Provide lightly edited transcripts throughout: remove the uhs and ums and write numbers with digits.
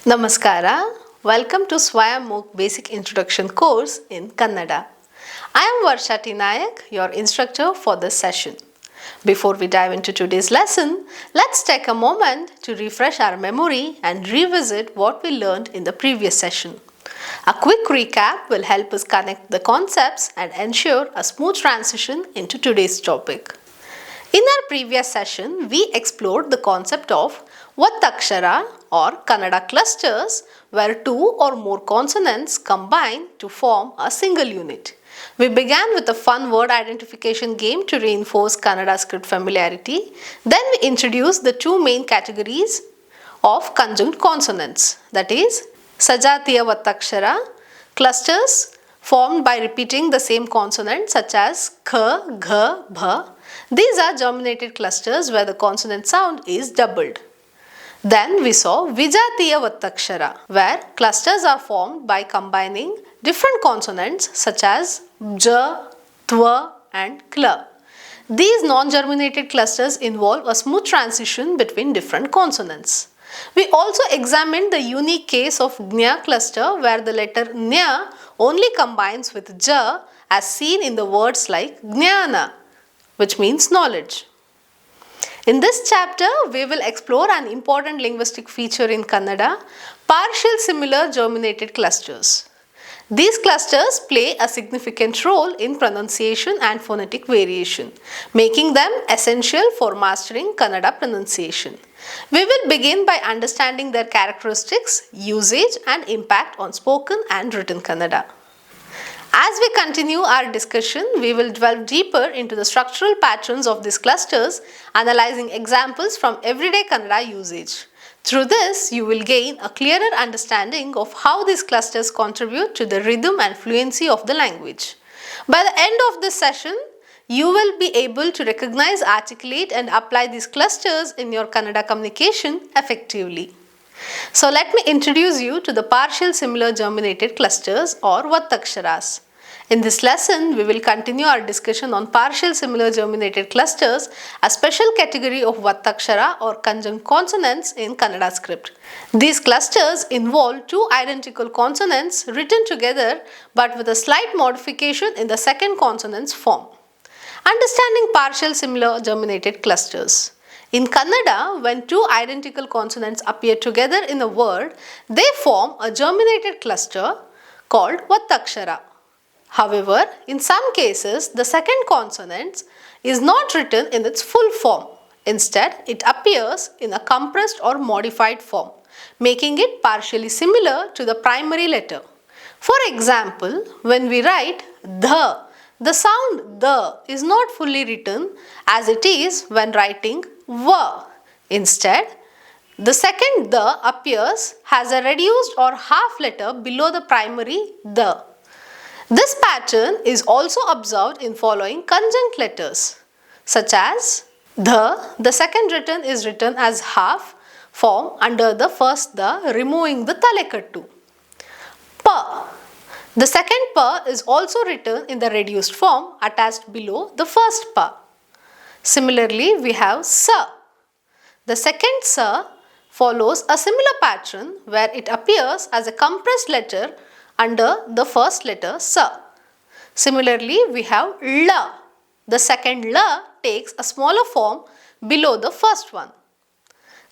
Namaskara. Welcome to Swayam Mook Basic Introduction course in Kannada. I am Varsha T. Nayak, your instructor for this session. Before we dive into today's lesson, let's take a moment to refresh our memory and revisit what we learned in the previous session. A quick recap will help us connect the concepts and ensure a smooth transition into today's topic. In our previous session, we explored the concept of Vattakshara or Kannada clusters where two or more consonants combine to form a single unit. We began with a fun word identification game to reinforce Kannada script familiarity. Then we introduced the two main categories of conjunct consonants, that is Sajatiya Vattakshara clusters formed by repeating the same consonant such as kh, gh, bha. These are germinated clusters where the consonant sound is doubled. Then we saw Vijatiya Vattakshara where clusters are formed by combining different consonants such as j, twa and kla. These non-germinated clusters involve a smooth transition between different consonants. We also examined the unique case of Gnya cluster where the letter Nya only combines with ja as seen in the words like Jnana, which means knowledge. In this chapter, we will explore an important linguistic feature in Kannada, partial similar germinated clusters. These clusters play a significant role in pronunciation and phonetic variation, making them essential for mastering Kannada pronunciation. We will begin by understanding their characteristics, usage and impact on spoken and written Kannada. As we continue our discussion, we will delve deeper into the structural patterns of these clusters, analyzing examples from everyday Kannada usage. Through this, you will gain a clearer understanding of how these clusters contribute to the rhythm and fluency of the language. By the end of this session, you will be able to recognize, articulate and apply these clusters in your Kannada communication effectively. So let me introduce you to the partial similar germinated clusters or Vattaksharas. In this lesson, we will continue our discussion on partial similar germinated clusters, a special category of Vattakshara or conjunct consonants in Kannada script. These clusters involve two identical consonants written together but with a slight modification in the second consonant's form. Understanding partial similar germinated clusters. In Kannada, when two identical consonants appear together in a word, they form a germinated cluster called Vattakshara. However, in some cases, the second consonant is not written in its full form. Instead, it appears in a compressed or modified form, making it partially similar to the primary letter. For example, when we write the sound the is not fully written as it is when writing va. Instead, the second the appears as a reduced or half letter below the primary the. This pattern is also observed in following conjunct letters such as the second written is written as half form under the first the, removing the talekattu. Pa. The second pa is also written in the reduced form attached below the first pa. Similarly, we have sa. The second sa follows a similar pattern where it appears as a compressed letter under the first letter sa. Similarly, we have la. The second la takes a smaller form below the first one.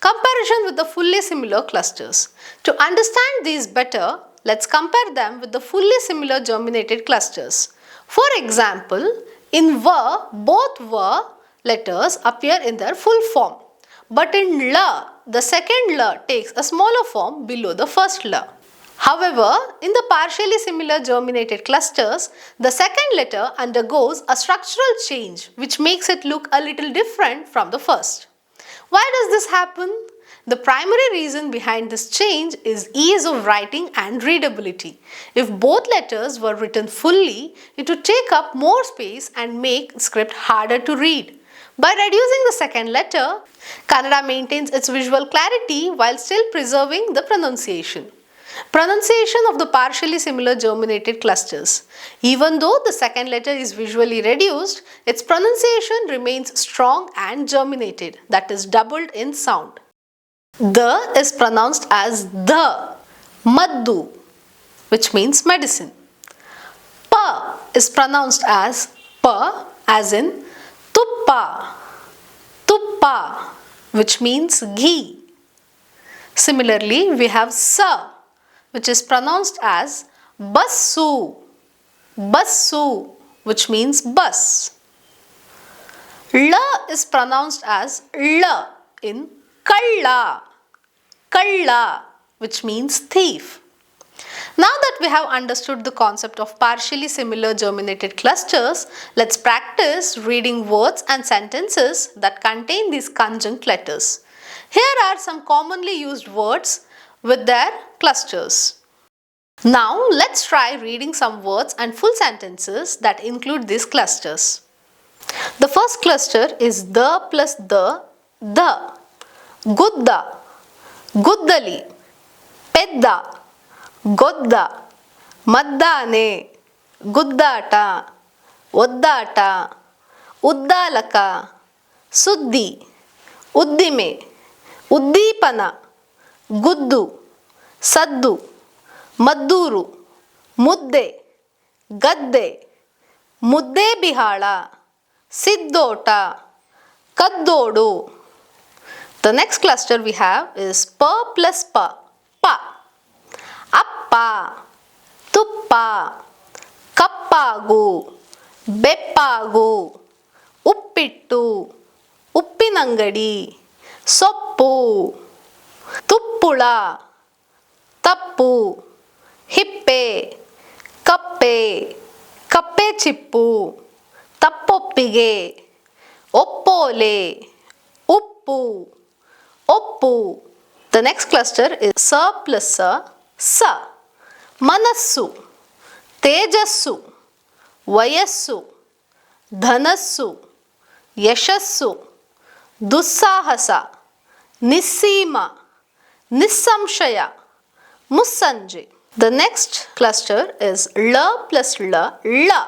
Comparison with the fully similar clusters. To understand these better, let's compare them with the fully similar germinated clusters. For example, in va, both va letters appear in their full form. But in la, the second la takes a smaller form below the first la. However, in the partially similar germinated clusters, the second letter undergoes a structural change which makes it look a little different from the first. Why does this happen? The primary reason behind this change is ease of writing and readability. If both letters were written fully, it would take up more space and make script harder to read. By reducing the second letter, Kannada maintains its visual clarity while still preserving the pronunciation. Pronunciation of the partially similar germinated clusters. Even though the second letter is visually reduced, its pronunciation remains strong and germinated, that is doubled in sound. The is pronounced as the. Maddu, which means medicine. Pa is pronounced as pa, as in tuppa. Tuppa, which means ghee. Similarly, we have sa, which is pronounced as bassu. Bassu, which means bus. La is pronounced as la in kalla. Kalla, which means thief. Now that we have understood the concept of partially similar germinated clusters, let's practice reading words and sentences that contain these conjunct letters. Here are some commonly used words with their clusters. Now let's try reading some words and full sentences that include these clusters. The first cluster is the plus the. Gudda, guddali, pedda, godda, maddane, guddata, oddata, uddalaka, suddi, uddime, uddipana, guddu, saddu, Maddur, ಮುದ್ದೆ, ಗದ್ದೆ, Muddebihal, ಸಿದ್ದೋಟ, ಕದ್ದೋಡು. The next cluster we have is pa plus pa. Pa. Appa, tuppa, ಕಪ್ಪಾಗು, ಬೆಪ್ಪಾಗು, ಉಪ್ಪಿಟ್ಟು, ಉಪ್ಪಿನಂಗಡಿ, ಸೊಪ್ಪು, ತುಪ್ಪುಳ, ತಪ್ಪು, ಹಿಪ್ಪೆ, ಕಪ್ಪೆ, ಕಪ್ಪೆ ಚಿಪ್ಪು, ತಪ್ಪೊಪ್ಪಿಗೆ, ಒಪ್ಪೋಲೆ, ಉಪ್ಪು, ಒಪ್ಪು. The next cluster is sa plus sa, sa. ಮನಸ್ಸು, ತೇಜಸ್ಸು, ವಯಸ್ಸು, ಧನಸ್ಸು, ಯಶಸ್ಸು, ದುಸ್ಸಾಹಸ, ನಿಸ್ಸೀಮ, ನಿಸ್ಸಂಶಯ, ಮುಸ್ಸಂಜೆ. The next cluster is la plus la, la.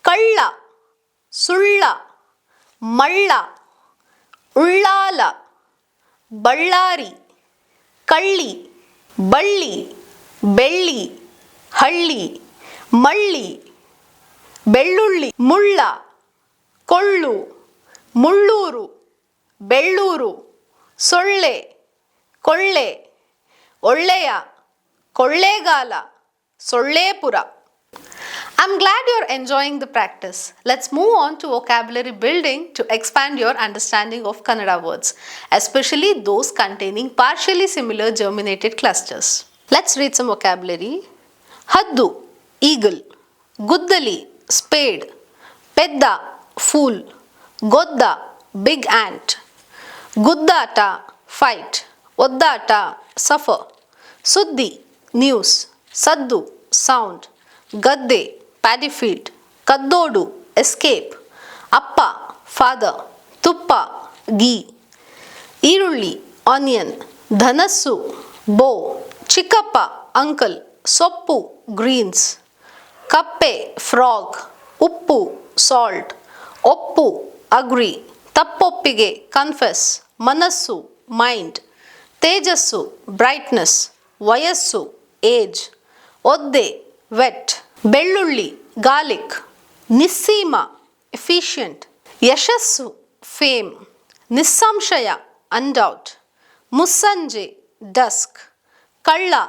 ಕಳ್ಳ, ಸುಳ್ಳ, ಮಳ್ಳ, ಉಳ್ಳಾಲ, ಬಳ್ಳಾರಿ, ಕಳ್ಳಿ, ಬಳ್ಳಿ, ಬೆಳ್ಳಿ, ಹಳ್ಳಿ, ಮಳ್ಳಿ, ಬೆಳ್ಳುಳ್ಳಿ, ಮುಳ್ಳ, ಕೊಳ್ಳು, ಮುಳ್ಳೂರು, ಬೆಳ್ಳೂರು, ಸೊಳ್ಳೆ, ಕೊಳ್ಳೆ, ಒಳ್ಳೆಯ, Kollegal, ಸೊಳ್ಳೇಪುರ. I'm glad you're enjoying the practice. Let's move on to vocabulary building to expand your understanding of Kannada words, especially those containing partially similar germinated clusters. Let's read some vocabulary. Haddu, eagle. Guddali, spade. Pedda, fool. Godda, big ant. Guddata, fight. Oddata, suffer. Suddi, news. Saddu, sound. Gadde, paddy field. Kaddodu, escape. Appa, father. Tuppa, ghee. Irulli, onion. Dhanassu, bow. Chikkappa, uncle. Soppu, greens. Kappe, frog. Uppu, salt. Oppu, agree. Tappoppige, confess. Manassu, mind. Tejassu, brightness. Vayassu, age. Odde, wet. Bellulli, garlic. Nissima, efficient. Yashassu, fame. Nissamshaya, undoubt. Mussanje, dusk. Kalla,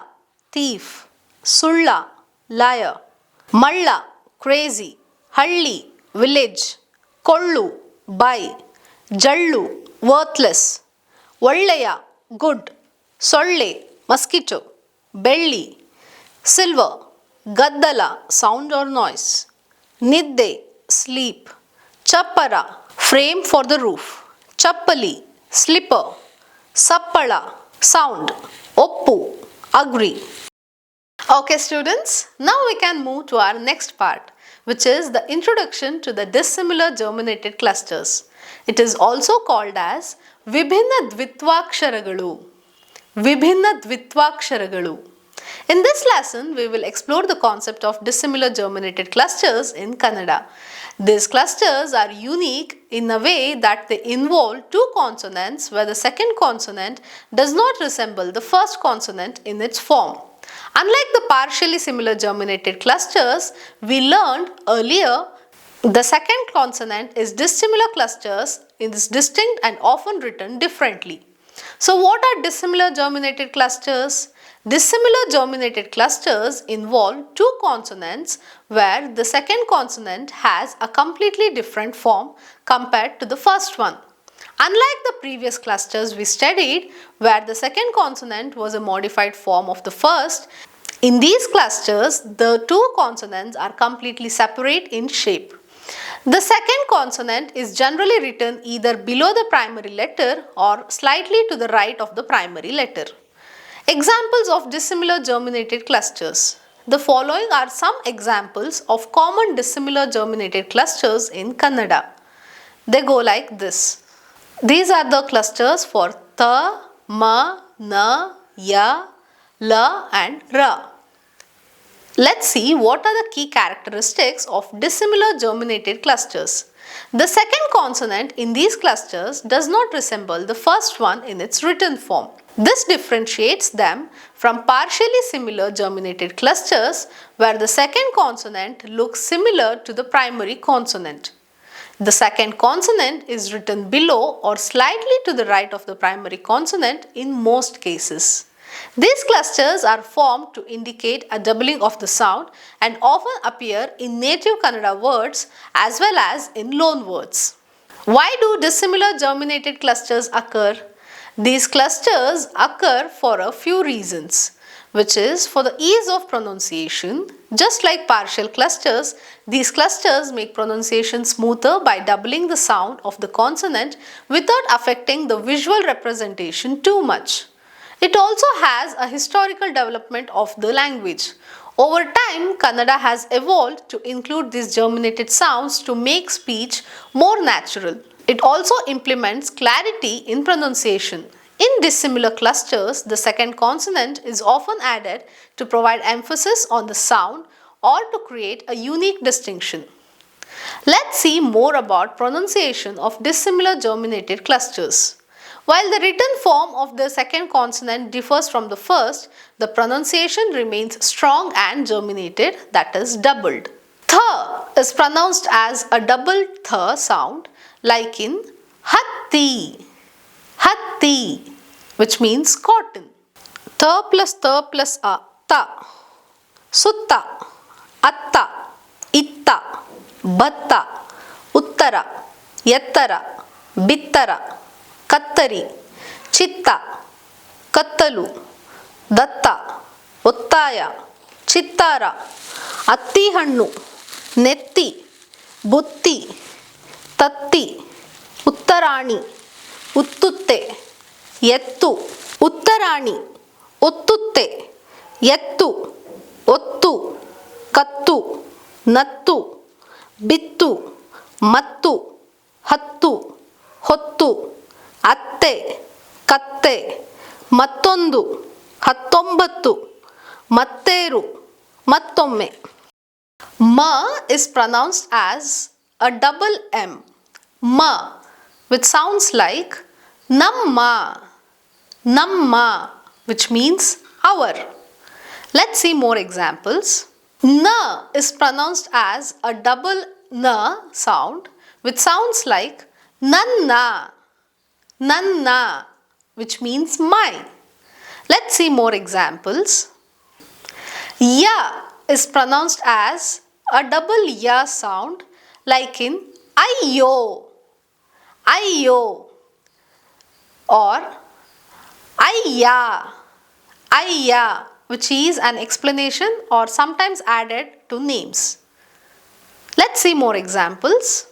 thief. Sulla, liar. Malla, crazy. Halli, village. Kollu, buy. Jallu, worthless. Olleya, good. Solle, mosquito. Belli, silver. Gaddala, sound or noise. Nidde, sleep. Chappara, frame for the roof. Chappali, slipper. Sappala, sound. Oppu, agree. Okay students, now we can move to our next part, which is the introduction to the dissimilar germinated clusters. It is also called as Vibhinna Dvitvaksharagalu. Vibhinna Dvitvaksharagalu. In this lesson, we will explore the concept of dissimilar germinated clusters in Kannada. These clusters are unique in a way that they involve two consonants where the second consonant does not resemble the first consonant in its form. Unlike the partially similar germinated clusters we learned earlier, the second consonant is dissimilar clusters is distinct and often written differently. So what are dissimilar germinated clusters? Dissimilar germinated clusters involve two consonants where the second consonant has a completely different form compared to the first one. Unlike the previous clusters we studied, where the second consonant was a modified form of the first, in these clusters the two consonants are completely separate in shape. The second consonant is generally written either below the primary letter or slightly to the right of the primary letter. Examples of dissimilar germinated clusters. The following are some examples of common dissimilar germinated clusters in Kannada. They go like this. These are the clusters for ta, ma, na, ya, la and ra. Let's see what are the key characteristics of dissimilar germinated clusters. The second consonant in these clusters does not resemble the first one in its written form. This differentiates them from partially similar germinated clusters where the second consonant looks similar to the primary consonant. The second consonant is written below or slightly to the right of the primary consonant in most cases. These clusters are formed to indicate a doubling of the sound and often appear in native Kannada words as well as in loan words. Why do dissimilar germinated clusters occur? These clusters occur for a few reasons, which is for the ease of pronunciation. Just like partial clusters, these clusters make pronunciation smoother by doubling the sound of the consonant without affecting the visual representation too much. It also has a historical development of the language. Over time, Kannada has evolved to include these germinated sounds to make speech more natural. It also implements clarity in pronunciation. In dissimilar clusters, the second consonant is often added to provide emphasis on the sound or to create a unique distinction. Let's see more about pronunciation of dissimilar germinated clusters. While the written form of the second consonant differs from the first, the pronunciation remains strong and germinated, that is doubled. Th is pronounced as a double th sound like in hatti, hatti, which means cotton. Th plus a, ta, sutta, atta, itta, batta, uttara, yattara, bittara, ಕತ್ತರಿ, ಚಿತ್ತ, ಕತ್ತಲು, ದತ್ತ, ಒತ್ತಾಯ, ಚಿತ್ತಾರ, ಅತ್ತಿಹಣ್ಣು, ನೆತ್ತಿ, ಬುತ್ತಿ, ತತ್ತಿ, ಉತ್ತರಾಣಿ, ಉತ್ತುತ್ತೆ, ಎತ್ತು, ಉತ್ತರಾಣಿ, ಒತ್ತುತ್ತೆ, ಎತ್ತು, ಒತ್ತು, ಕತ್ತು, ನತ್ತು, ಬಿತ್ತು, ಮತ್ತು, ಹತ್ತು, ಹೊತ್ತು, ಅತ್ತೆ, ಕತ್ತೆ, ಮತ್ತೊಂದು, ಹತ್ತೊಂಬತ್ತು, ಮತ್ತೇರು, ಮತ್ತೊಮ್ಮೆ. Ma is pronounced as a double M, ma, which sounds like namma, namma, which means our. Let's see more examples. Na is pronounced as a double na sound, which sounds like nanna, nanna, which means my. Let's see more examples. Ya is pronounced as a double ya sound like in ayyo, ayyo, or ayya, ayya, which is an explanation or sometimes added to names. Let's see more examples.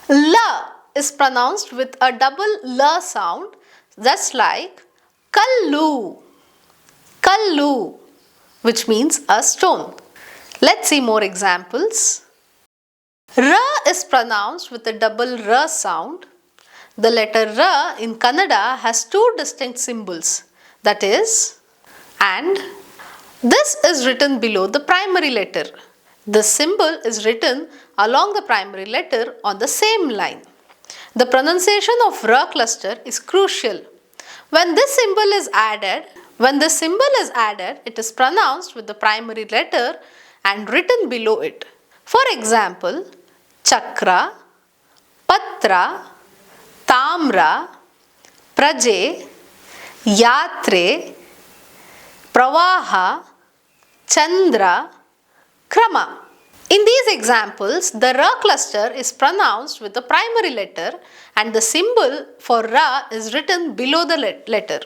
La is pronounced with a double la sound, just like kallu, kallu, which means a stone. Let's see more examples. Ra is pronounced with a double ra sound. The letter ra in Kannada has two distinct symbols, that is and. This is written below the primary letter. The symbol is written along the primary letter on the same line. The pronunciation of R cluster is crucial. When this symbol is added, it is pronounced with the primary letter and written below it. For example, Chakra, Patra, Tamra, Praje, Yatre, Pravaha, Chandra, Krama. In these examples, the R cluster is pronounced with the primary letter and the symbol for Ra is written below the letter.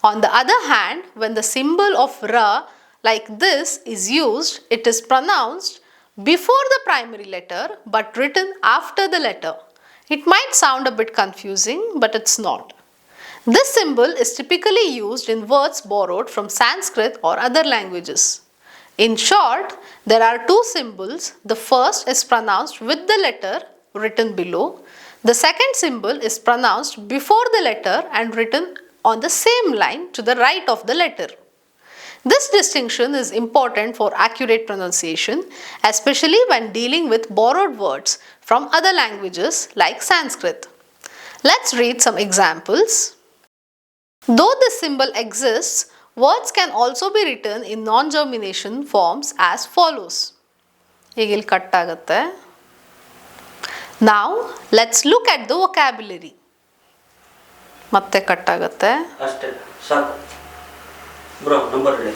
On the other hand, when the symbol of Ra like this is used, it is pronounced before the primary letter but written after the letter. It might sound a bit confusing, but it's not. This symbol is typically used in words borrowed from Sanskrit or other languages. In short, there are two symbols. The first is pronounced with the letter written below. The second symbol is pronounced before the letter and written on the same line to the right of the letter. This distinction is important for accurate pronunciation, especially when dealing with borrowed words from other languages like Sanskrit. Let's read some examples. Though this symbol exists, words can also be written in non-germination forms as follows. Now, let's look at the vocabulary. ಮತ್ತೆ cut ಆಗುತ್ತೆ ಅಷ್ಟೇ ಸಾಕು bro number ಹೇಳಿ